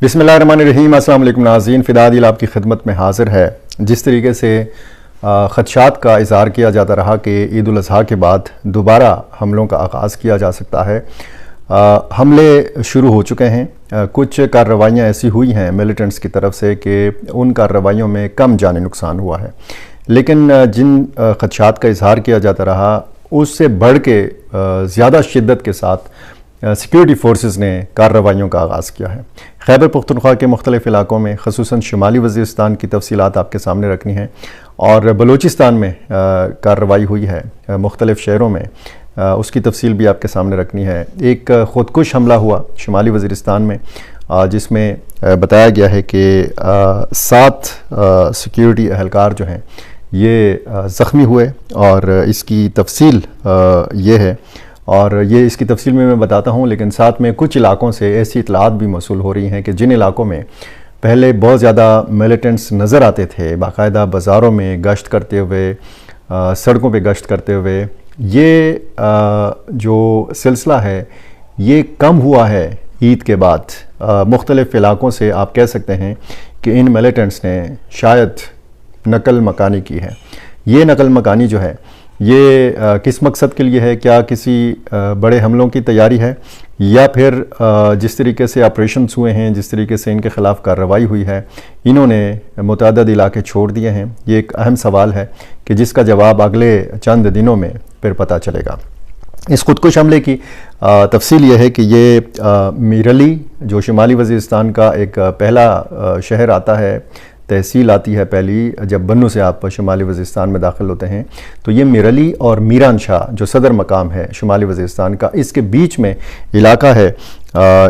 बिस्मिल्लाहिर्रहमानिर्रहीम। अस्सलाम वालेकुम नाज़रीन, फ़िदा आदिल आपकी खिदमत में हाज़िर है। जिस तरीके से ख़दशात का इज़हार किया जाता रहा कि ईद उल अज़हा के बाद दोबारा हमलों का आगाज़ किया जा सकता है, हमले शुरू हो चुके हैं। कुछ कार्रवाइयाँ ऐसी हुई हैं मिलिटेंट्स की तरफ से कि उन कार्रवाइयों में कम जानी नुकसान हुआ है, लेकिन जिन ख़दशात का इज़हार किया जाता रहा उससे बढ़ के ज़्यादा शिद्दत के साथ सिक्योरिटी फोर्सेस ने कार्रवाइयों का आगाज़ किया है। खैबर पख्तूनख्वा के मुख्तलिफ़ इलाकों में ख़ुसूसन शुमाली वज़ीरिस्तान की तफसीलात आपके सामने रखनी है, और बलूचिस्तान में कार्रवाई हुई है मुख्तलिफ़ शहरों में, उसकी तफसील भी आपके सामने रखनी है। एक ख़ुदकुश हमला हुआ शुमाली वज़ीरिस्तान में, जिसमें बताया गया है कि 7 सिक्योरिटी अहलकार जो हैं ये ज़ख्मी हुए, और इसकी तफसील ये है, और ये इसकी तफसील में मैं बताता हूँ, लेकिन साथ में कुछ इलाकों से ऐसी इतलात भी मौसूल हो रही हैं कि जिन इलाकों में पहले बहुत ज़्यादा मिलिटेंट्स नज़र आते थे बाकायदा बाज़ारों में गश्त करते हुए, सड़कों पे गश्त करते हुए, ये जो सिलसिला है ये कम हुआ है ईद के बाद। मुख्तलिफ़ इलाकों से आप कह सकते हैं कि इन मिलिटेंट्स ने शायद नकल मकानी की है। ये नकल मकानी जो है ये किस मकसद के लिए है? क्या किसी बड़े हमलों की तैयारी है, या फिर जिस तरीके से ऑपरेशंस हुए हैं, जिस तरीके से इनके ख़िलाफ़ कार्रवाई हुई है, इन्होंने मुतअद्दिद इलाके छोड़ दिए हैं? ये एक अहम सवाल है कि जिसका जवाब अगले चंद दिनों में फिर पता चलेगा। इस खुदकुश हमले की तफसील ये है कि ये मीरली जो शुमाली वज़ीरिस्तान का एक पहला शहर आता है, तहसील आती है पहली, जब बन्नू से आप शुमाली वज़ीरिस्तान में दाखिल होते हैं तो ये मिरली और मीरान शाह जो सदर मकाम है शुमाली वज़ीरिस्तान का, इसके बीच में इलाका है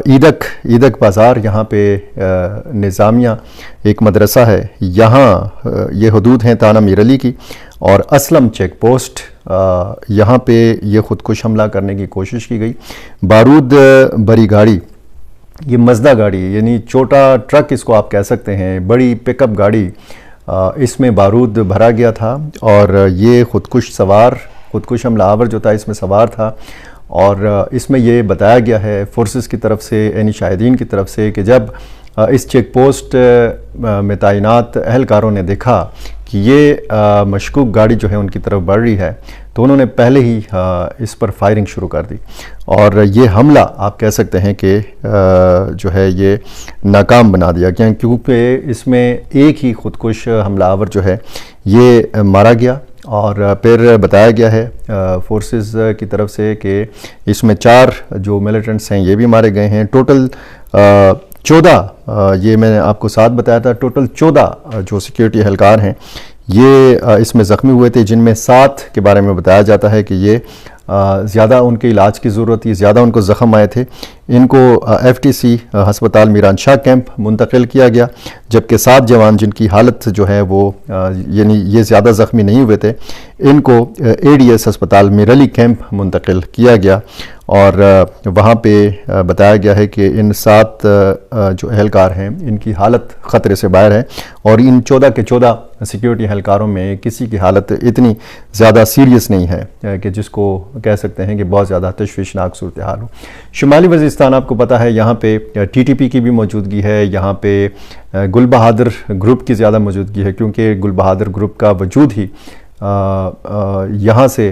ईदक बाज़ार। यहाँ पे निज़ामिया एक मदरसा है, यहाँ ये हदूद हैं ताना मिरली की, और असलम चेक पोस्ट, यहाँ पे ये ख़ुदकुश हमला करने की कोशिश की गई। बारूद भरी गाड़ी, ये मज़दा गाड़ी यानी छोटा ट्रक इसको आप कह सकते हैं, बड़ी पिकअप गाड़ी, इसमें बारूद भरा गया था, और ये ख़ुदकुश हमलावर जो था इसमें सवार था। और इसमें ये बताया गया है फोर्सेस की तरफ से, यानी शाहिदीन की तरफ से, कि जब इस चेक पोस्ट में तैनात अहलकारों ने देखा कि ये मशकूक गाड़ी जो है उनकी तरफ बढ़ रही है, तो उन्होंने पहले ही इस पर फायरिंग शुरू कर दी, और ये हमला आप कह सकते हैं कि जो है ये नाकाम बना दिया गया, क्योंकि इसमें एक ही ख़ुदकुश हमलावर जो है ये मारा गया। और फिर बताया गया है फोर्सेस की तरफ से कि इसमें 4 जो मिलिटेंट्स हैं ये भी मारे गए हैं। टोटल 14, ये मैंने आपको 7 बताया था, टोटल 14 जो सिक्योरिटी एहलकार हैं ये इसमें ज़ख्मी हुए थे, जिनमें 7 के बारे में बताया जाता है कि ये ज़्यादा उनके इलाज की ज़रूरत थी, ज़्यादा उनको ज़ख्म आए थे। इनको FTC हस्पताल मीरान शाह कैंप मुंतकिल किया गया, जबकि 7 जवान जिनकी हालत जो है वो यानी ये ज़्यादा ज़ख्मी नहीं हुए थे, इनको ADS हस्पताल मिरली कैंप मुंतकिल किया गया। और वहाँ पे बताया गया है कि इन 7 जो अहलकार हैं इनकी हालत ख़तरे से बाहर है, और इन 14 के 14 सिक्योरिटी अहलकारों में किसी की हालत इतनी ज़्यादा सीरियस नहीं है कि जिसको कह सकते हैं कि बहुत ज़्यादा तशवीशनाक सूरत हाल हो। शुमाली वज़ीरिस्तान आपको पता है यहाँ पे TTP की भी मौजूदगी है, यहाँ पे गुल बहादुर ग्रुप की ज़्यादा मौजूदगी है, क्योंकि गुल बहादुर ग्रुप का वजूद ही यहाँ से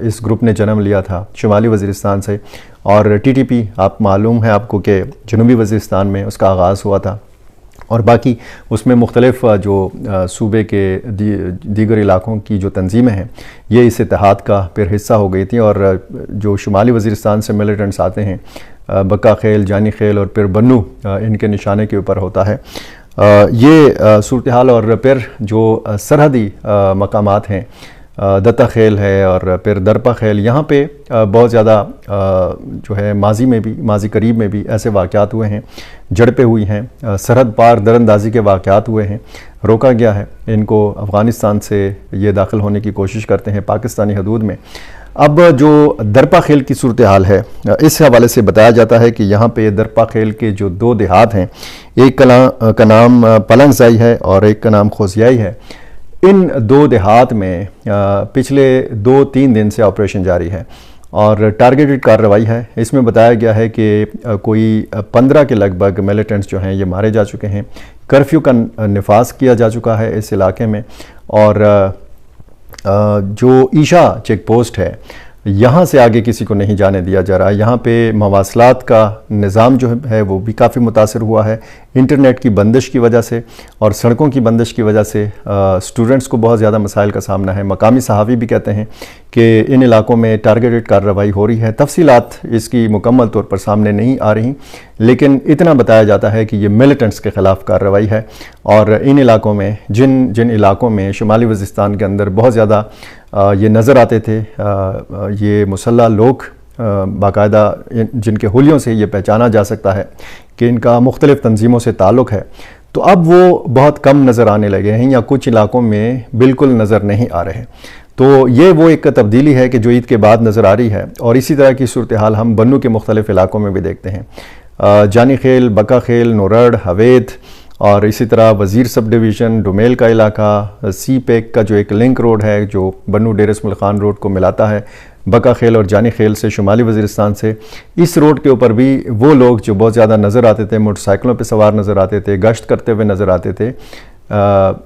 इस ग्रुप ने जन्म लिया था शुमाली वज़ीरिस्तान से, और TTP आप मालूम है आपको कि जनूबी वज़ीरिस्तान में उसका आगाज़ हुआ था, और बाकी उसमें मुख्तलिफ़ जो सूबे के दीगर इलाकों की जो तंजीमें हैं ये इस इत्तेहाद का फिर हिस्सा हो गई थी। और जो शुमाली वज़ीरिस्तान से मिलिटेंट्स आते हैं, बक्का खेल, जानी खेल और फिर बन्नू इनके निशाने के ऊपर होता है ये सूरत हाल। और फिर जो सरहदी मकामात हैं, दत्ता खेल है और फिर दरपा खेल, यहाँ पे बहुत ज़्यादा जो है माजी करीब में भी ऐसे वाक़यात हुए हैं, झड़पें हुई हैं, सरहद पार दरअंदाजी के वाक़यात हुए हैं, रोका गया है इनको, अफ़गानिस्तान से ये दाखिल होने की कोशिश करते हैं पाकिस्तानी हदूद में। अब जो दरपा खेल की सूरत हाल है, इस हवाले से बताया जाता है कि यहाँ पे दरपा खेल के जो 2 देहात हैं, एक का नाम पलंगज़ाई है और एक का नाम खोसियाई है। इन 2 देहात में पिछले 2-3 दिन से ऑपरेशन जारी है, اور ٹارگیٹڈ کارروائی ہے۔ اس میں بتایا گیا ہے کہ کوئی 15 کے لگ بھگ ملیٹنٹس جو ہیں یہ مارے جا چکے ہیں۔ کرفیو کا نفاذ کیا جا چکا ہے اس علاقے میں، اور جو عیشا چیک پوسٹ ہے یہاں سے آگے کسی کو نہیں جانے دیا جا رہا۔ یہاں پہ مواصلات کا نظام جو ہے وہ بھی کافی متاثر ہوا ہے انٹرنیٹ کی بندش کی وجہ سے، اور سڑکوں کی بندش کی وجہ سے سٹوڈنٹس کو بہت زیادہ مسائل کا سامنا ہے۔ مقامی صحافی بھی کہتے ہیں کہ ان علاقوں میں ٹارگیٹڈ کارروائی ہو رہی ہے۔ تفصیلات اس کی مکمل طور پر سامنے نہیں آ رہی، لیکن اتنا بتایا جاتا ہے کہ یہ ملیٹنٹس کے خلاف کارروائی ہے، اور ان علاقوں میں جن علاقوں میں شمالی وزیرستان کے اندر بہت زیادہ یہ نظر آتے تھے یہ مسلح لوگ، باقاعدہ جن کے حلیوں سے یہ پہچانا جا سکتا ہے کہ ان کا مختلف تنظیموں سے تعلق ہے، تو اب وہ بہت کم نظر آنے لگے ہیں، یا کچھ علاقوں میں بالکل نظر نہیں آ رہے۔ تو یہ وہ ایک تبدیلی ہے کہ جو عید کے بعد نظر آ رہی ہے، اور اسی طرح کی صورتحال ہم بنو کے مختلف علاقوں میں بھی دیکھتے ہیں۔ جانی خیل، بکا خیل، نورڑ، حوید، اور اسی طرح وزیر سب ڈویژن، ڈومیل کا علاقہ، سی پیک کا جو ایک لنک روڈ ہے جو بنو ڈیر اسماعیل خان روڈ کو ملاتا ہے بکا خیل اور جانی خیل سے شمالی وزیرستان سے، اس روڈ کے اوپر بھی وہ لوگ جو بہت زیادہ نظر آتے تھے، موٹر سائیکلوں پہ سوار نظر آتے تھے، گشت کرتے ہوئے نظر آتے تھے،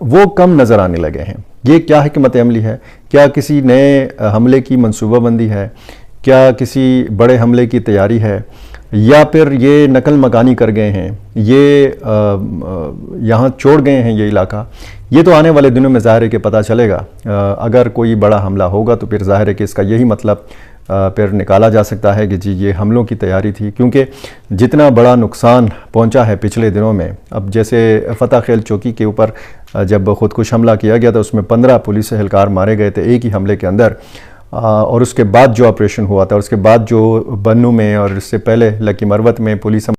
وہ کم نظر آنے لگے ہیں۔ یہ کیا حکمت عملی ہے؟ کیا کسی نئے حملے کی منصوبہ بندی ہے؟ کیا کسی بڑے حملے کی تیاری ہے؟ یا پھر یہ نقل مکانی کر گئے ہیں، یہ یہاں چھوڑ گئے ہیں یہ علاقہ؟ یہ تو آنے والے دنوں میں ظاہر ہے کہ پتہ چلے گا۔ اگر کوئی بڑا حملہ ہوگا تو پھر ظاہر ہے کہ اس کا یہی مطلب پھر نکالا جا سکتا ہے کہ جی یہ حملوں کی تیاری تھی، کیونکہ جتنا بڑا نقصان پہنچا ہے پچھلے دنوں میں، اب جیسے فتح خیل چوکی کے اوپر جب خودکش حملہ کیا گیا تھا اس میں 15 پولیس اہلکار مارے گئے تھے ایک ہی حملے کے اندر، اور اس کے بعد جو آپریشن ہوا تھا، اس کے بعد جو بنو میں اور اس سے پہلے لکی مروت میں پولیس